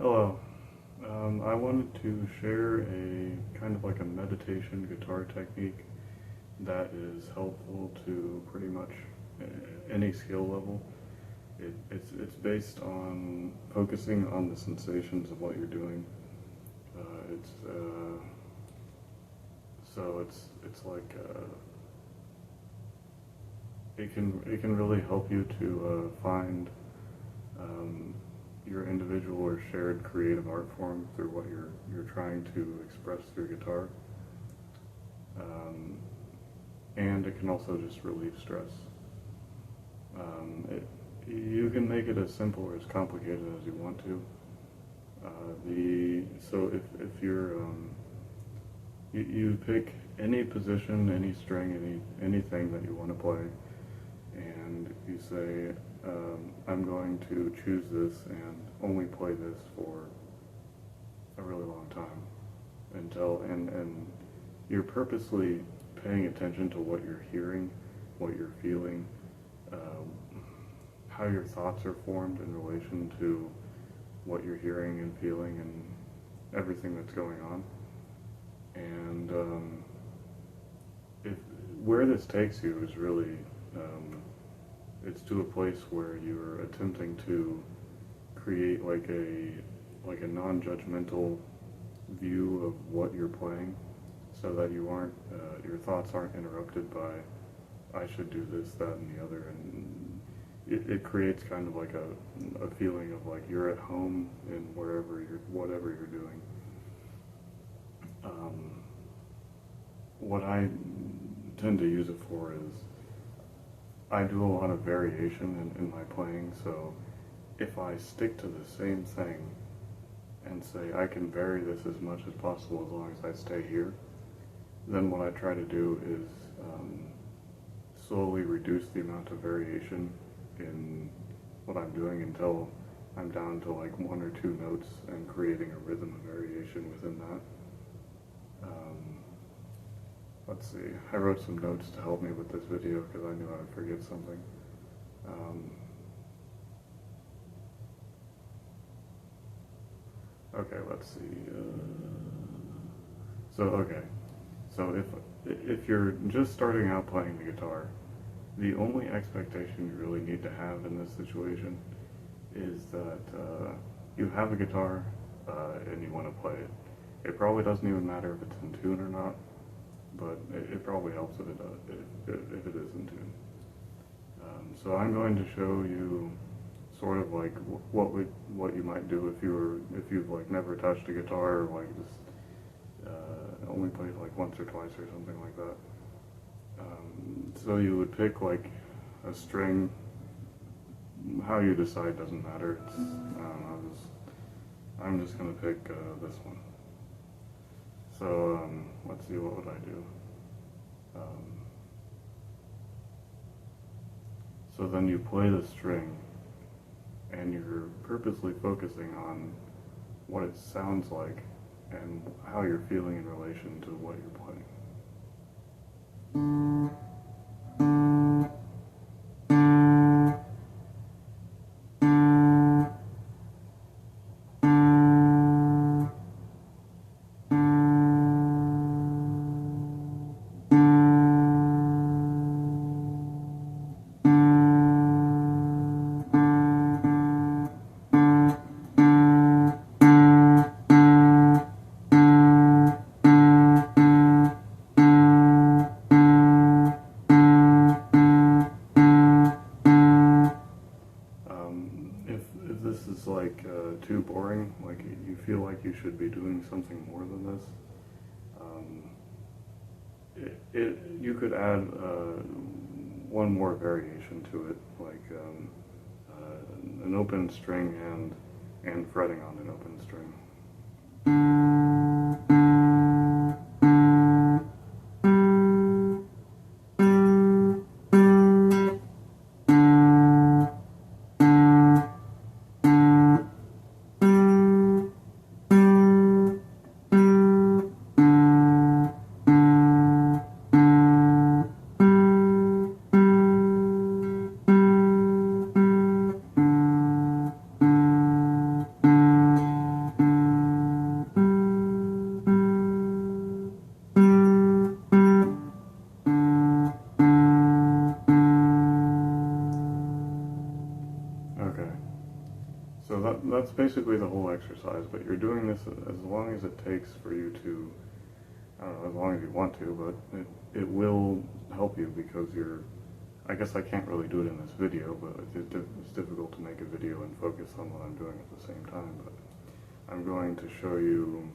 Hello. I wanted to share a kind of like a meditation guitar technique that is helpful to pretty much any skill level. It's based on focusing on the sensations of what you're doing. It's so it's like it can really help you to find um, your individual or shared creative art form through what you're trying to express through guitar. Um, and it can also just relieve stress. You can make it as simple or as complicated as you want to. The so if you pick any position, any string, anything that you want to play, and you say, I'm going to choose this and only play this for a really long time and you're purposely paying attention to what you're hearing, what you're feeling, um, how your thoughts are formed in relation to what you're hearing and feeling and everything that's going on. And if where this takes you is really it's to a place where you're attempting to create like a non-judgmental view of what you're playing, so that you aren't your thoughts aren't interrupted by I should do this, that, and the other, and it creates kind of like a feeling of like you're at home in whatever you're doing. Um, what I tend to use it for is I do a lot of variation in my playing, so if I stick to the same thing and say I can vary this as much as possible as long as I stay here, then what I try to do is slowly reduce the amount of variation in what I'm doing until I'm down to like one or two notes and creating a rhythm of variation within that. Um, let's see, I wrote some notes to help me with this video because I knew I would forget something. Um, okay, let's see. Okay, so if you're just starting out playing the guitar, the only expectation you really need to have in this situation is that you have a guitar and you want to play it. It probably doesn't even matter if it's in tune or not, but it probably helps if it does, if it is in tune. So I'm going to show you sort of like what you might do if you've like never touched a guitar or like just only played like once or twice or something like that. So you would pick like a string. How you decide doesn't matter. It's I don't know. I'm just gonna pick this one. So let's see, what would I do? Um, so then you play the string, and you're purposely focusing on what it sounds like and how you're feeling in relation to what you're playing. If this is like too boring, like you feel like you should be doing something more than this, um, you could add one more variation to it, like an open string and fretting on an open string. So that's basically the whole exercise, but you're doing this as long as it takes for you to, I don't know, as long as you want to, but it will help you because I guess I can't really do it in this video, but it's difficult to make a video and focus on what I'm doing at the same time, but I'm going to show you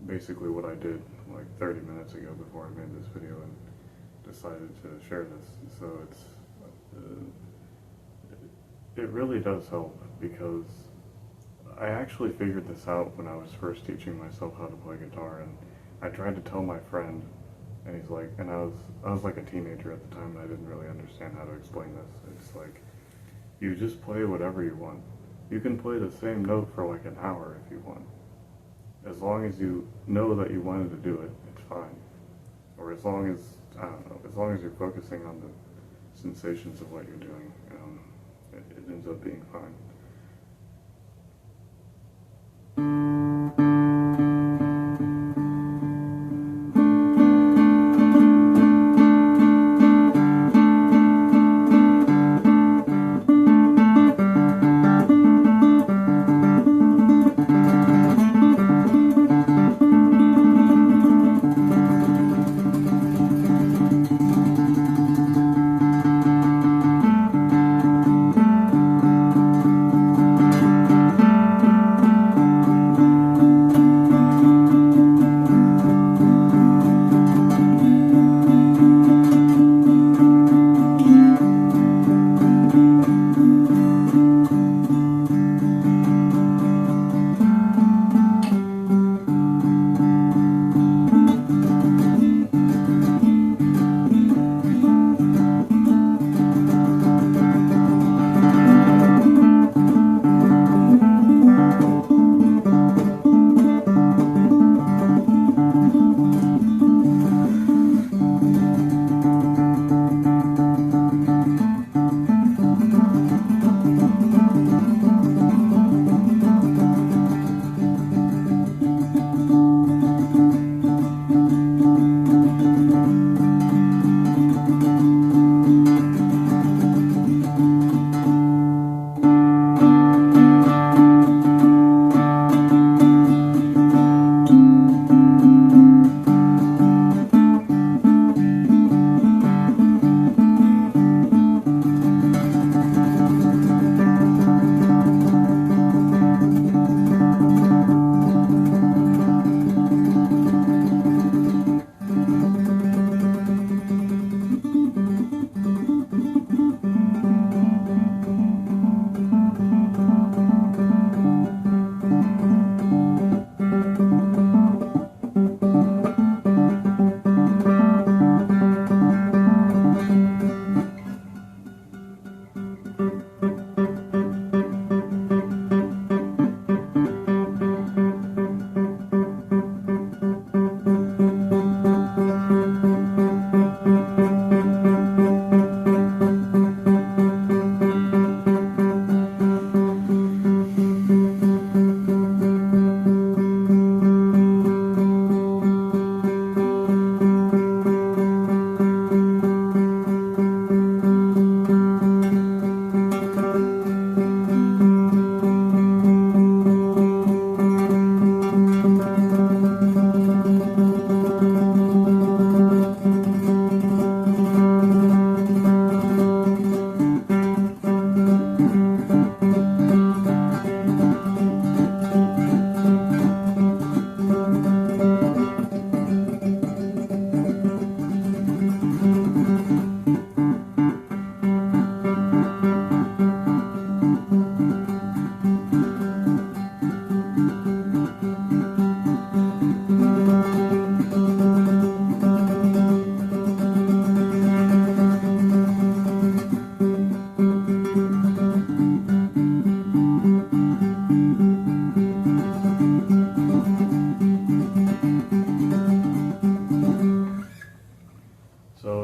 basically what I did like 30 minutes ago before I made this video and decided to share this. So it really does help because I actually figured this out when I was first teaching myself how to play guitar, and I tried to tell my friend, and he's like, and I was like a teenager at the time and I didn't really understand how to explain this. It's like, you just play whatever you want. You can play the same note for like an hour if you want. As long as you know that you wanted to do it, it's fine. Or as long as, I don't know, as long as you're focusing on the sensations of what you're doing, it ends up being fine.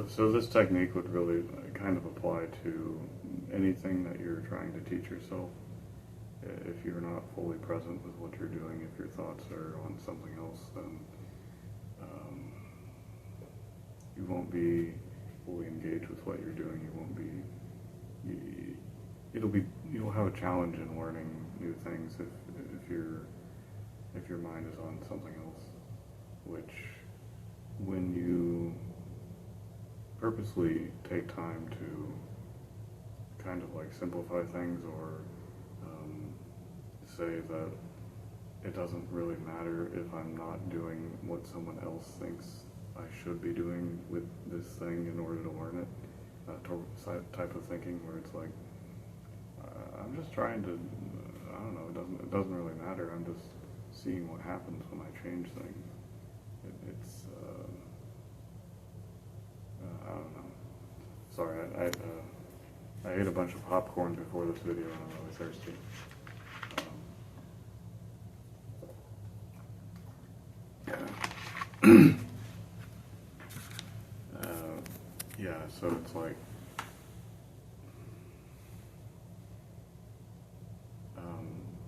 So this technique would really kind of apply to anything that you're trying to teach yourself. If you're not fully present with what you're doing, if your thoughts are on something else, then you won't be fully engaged with what you're doing. You won't be, you'll have a challenge in learning new things if your mind is on something else, which when you purposely take time to kind of like simplify things or say that it doesn't really matter if I'm not doing what someone else thinks I should be doing with this thing in order to learn it, type of thinking where it's like, I'm just trying to, I don't know, it doesn't really matter, I'm just seeing what happens when I change things. It's, I don't know. Sorry, I ate a bunch of popcorn before this video and I'm really thirsty. Yeah, so it's like,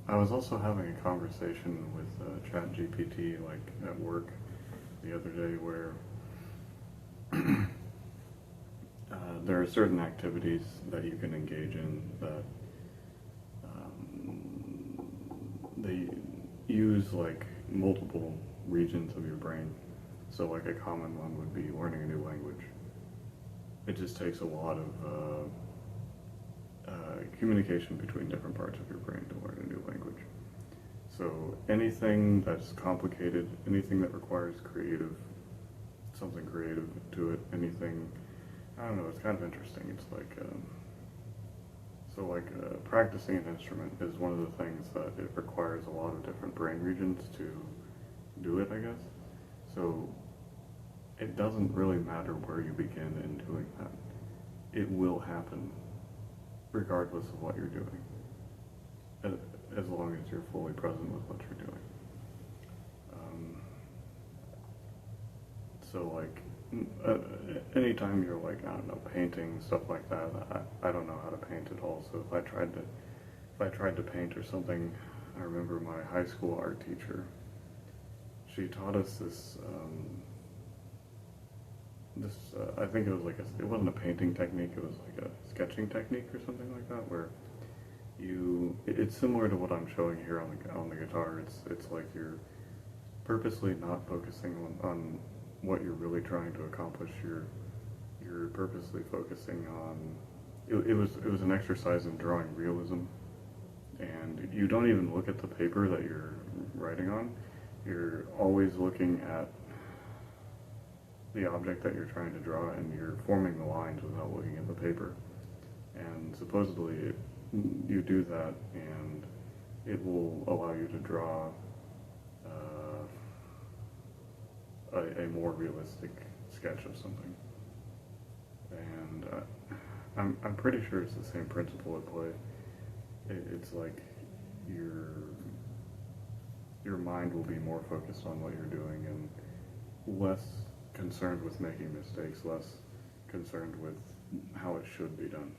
I was also having a conversation with ChatGPT, like at work the other day, where there are certain activities that you can engage in that they use like multiple regions of your brain. So like a common one would be learning a new language. It just takes a lot of communication between different parts of your brain to learn a new language. So anything that's complicated, anything that requires something creative to it, anything, I don't know, it's kind of interesting. It's like, practicing an instrument is one of the things that it requires a lot of different brain regions to do it, I guess. So it doesn't really matter where you begin in doing that. It will happen regardless of what you're doing, as long as you're fully present with what you're doing. So like, anytime you're like, I don't know, painting, stuff like that, I don't know how to paint at all, so if I tried to paint or something, I remember my high school art teacher, she taught us this, I think it was like it wasn't a painting technique, it was like a sketching technique or something like that, where it's similar to what I'm showing here on the guitar. It's like you're purposely not focusing on what you're really trying to accomplish. You're purposely focusing on, it was an exercise in drawing realism, and you don't even look at the paper that you're writing on. You're always looking at the object that you're trying to draw, and you're forming the lines without looking at the paper. And supposedly you do that, and it will allow you to draw a more realistic sketch of something. And I'm pretty sure it's the same principle at play. It's like your mind will be more focused on what you're doing and less concerned with making mistakes, less concerned with how it should be done.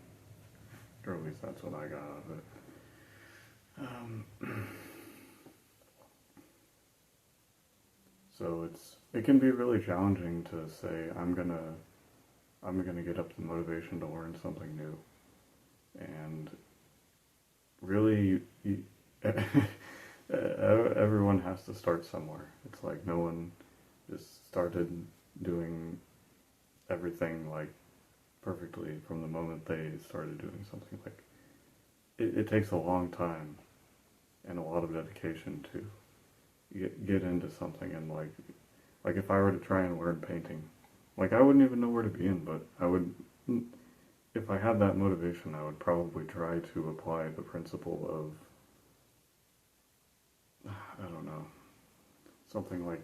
Or at least that's what I got out of it. So it can be really challenging to say I'm gonna get up the motivation to learn something new, and really everyone has to start somewhere. It's like no one just started doing everything like perfectly from the moment they started doing something. Like it takes a long time and a lot of dedication to get into something. And like if I were to try and learn painting, like I wouldn't even know where to begin, but I would, if I had that motivation, I would probably try to apply the principle of, I don't know, something like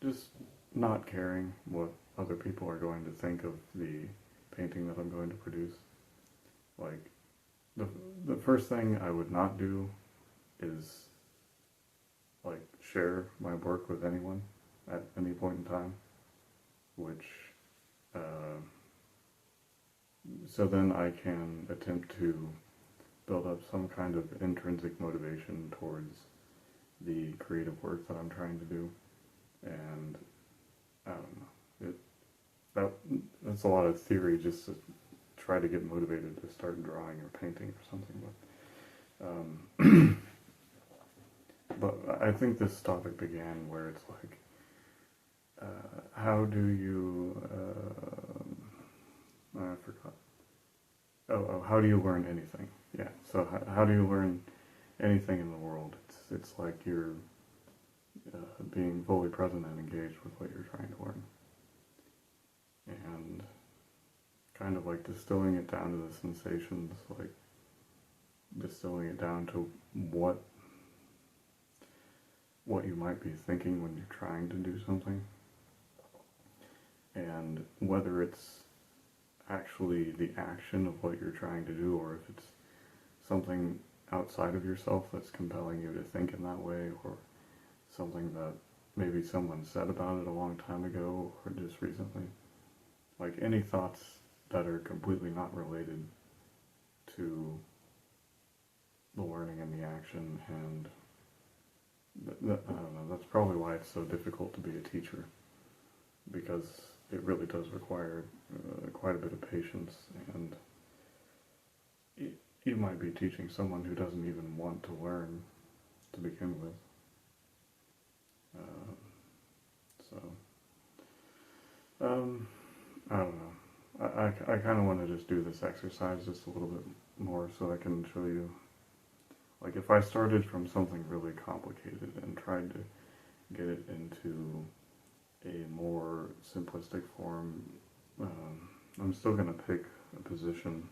just not caring what other people are going to think of the painting that I'm going to produce. Like, the first thing I would not do is, like, share my work with anyone at any point in time, which, so then I can attempt to build up some kind of intrinsic motivation towards the creative work that I'm trying to do. And I don't know, that's a lot of theory just to try to get motivated to start drawing or painting or something. But I think this topic began where it's like, how do you, I forgot. How do you learn anything? Yeah, so how do you learn anything in the world? It's like you're being fully present and engaged with what you're trying to learn. And kind of like distilling it down to the sensations, like distilling it down to what you might be thinking when you're trying to do something. And whether it's actually the action of what you're trying to do, or if it's something outside of yourself that's compelling you to think in that way, or something that maybe someone said about it a long time ago or just recently. Like any thoughts that are completely not related to the learning and the action, and I don't know, that's probably why it's so difficult to be a teacher, because it really does require quite a bit of patience, and you might be teaching someone who doesn't even want to learn to begin with. I don't know. I kind of want to just do this exercise just a little bit more so I can show you. Like if I started from something really complicated and tried to get it into a more simplistic form, I'm still going to pick a position.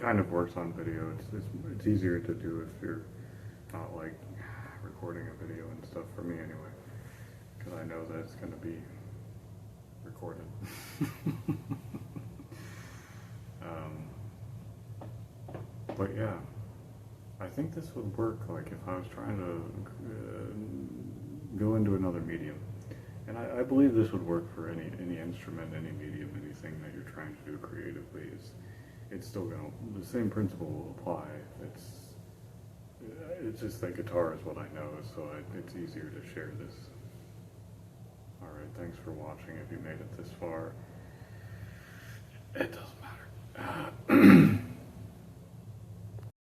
kind of works on video. It's easier to do if you're not like recording a video and stuff, for me anyway, because I know that it's going to be recorded. But yeah, I think this would work like if I was trying to go into another medium. And I believe this would work for any instrument, any medium, anything that you're trying to do creatively. It's still going to, the same principle will apply. It's just that guitar is what I know, so it's easier to share this. Alright, thanks for watching if you made it this far. It doesn't matter.